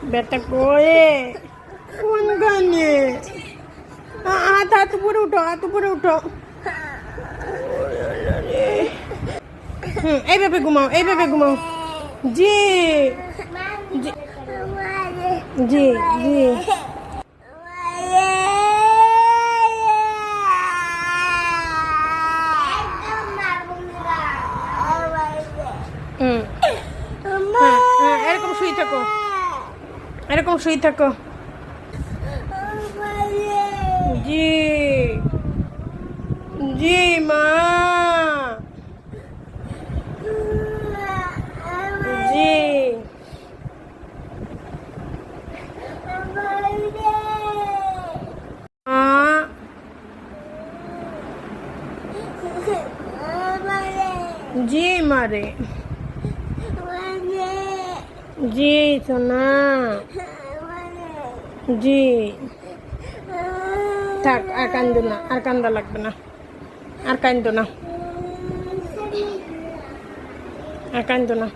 बेटा कोए कौन गाने हाथ ऊपर उठो এইভাবে ঘুমাও জি জি জি জি এরকম শুয়ে থাকো জি জি মা জি जी मारे जी सोना जी থাক আর কান্দো না আর কান্দা লাগবে না আর কান্দো না আর কান্দো না